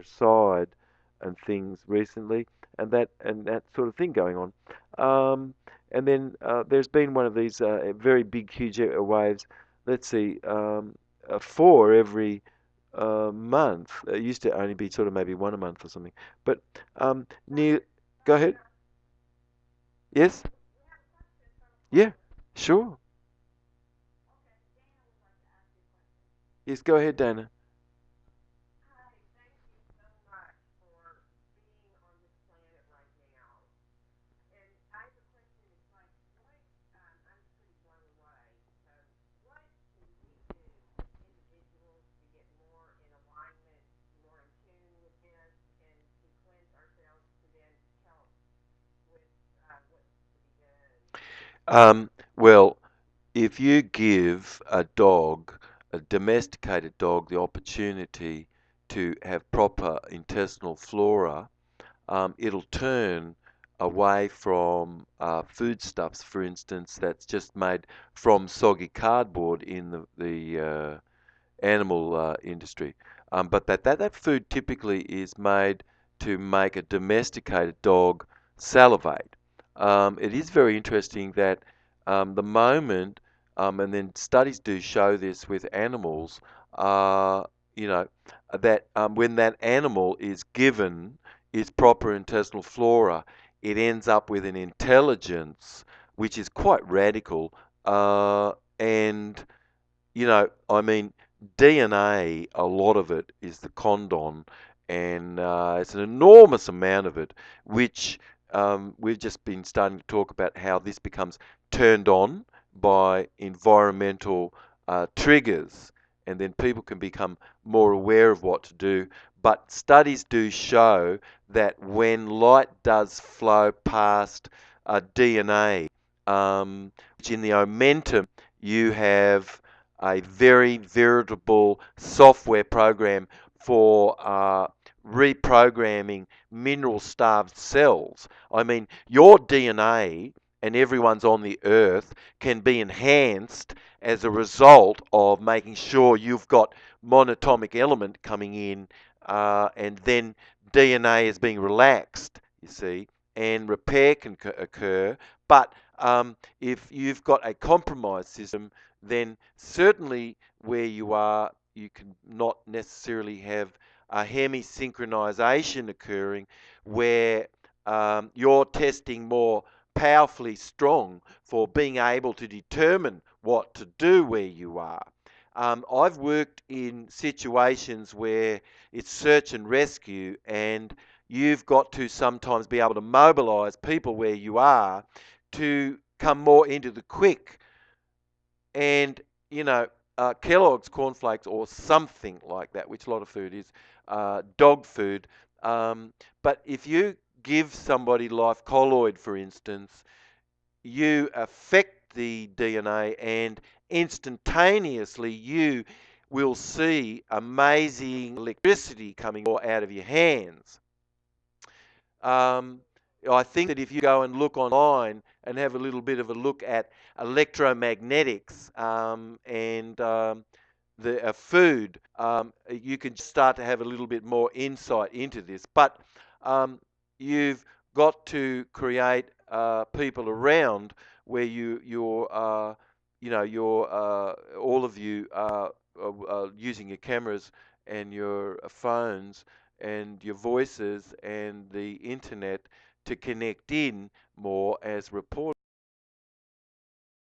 side and things recently, and that sort of thing going on. Um, and then there's been one of these very big, huge waves. Let's see, four every month. It used to only be sort of maybe one a month or something. But near, go ahead. Yes, yeah, sure. Yes, go ahead, Dana. Well, if you give a dog, a domesticated dog, the opportunity to have proper intestinal flora, it'll turn away from foodstuffs, for instance, that's just made from soggy cardboard in the animal industry. But that food typically is made to make a domesticated dog salivate. It is very interesting that the moment, and then studies do show this with animals, uh, you know, that when that animal is given its proper intestinal flora, it ends up with an intelligence which is quite radical. And I mean, DNA, a lot of it is the condon, and it's an enormous amount of it, which we've just been starting to talk about how this becomes turned on by environmental triggers, and then people can become more aware of what to do. But studies do show that when light does flow past DNA, which in the omentum you have a very veritable software program for reprogramming mineral starved cells. I mean, your DNA and everyone's on the earth can be enhanced as a result of making sure you've got monatomic element coming in, and then DNA is being relaxed, you see, and repair can occur. But if you've got a compromised system, then certainly where you are, you can not necessarily have a hemi-synchronization occurring where you're testing more powerfully strong for being able to determine what to do where you are. I've worked in situations where it's search and rescue, and you've got to sometimes be able to mobilize people where you are to come more into the quick and Kellogg's cornflakes or something like that, which a lot of food is, dog food. But if you give somebody life colloid, for instance, you affect the DNA, and instantaneously you will see amazing electricity coming out of your hands. Um, I think that if you go and look online and have a little bit of a look at electromagnetics, and the food, you can start to have a little bit more insight into this. But you've got to create people around where you're all of you are using your cameras and your phones and your voices and the internet to connect in more as reporters.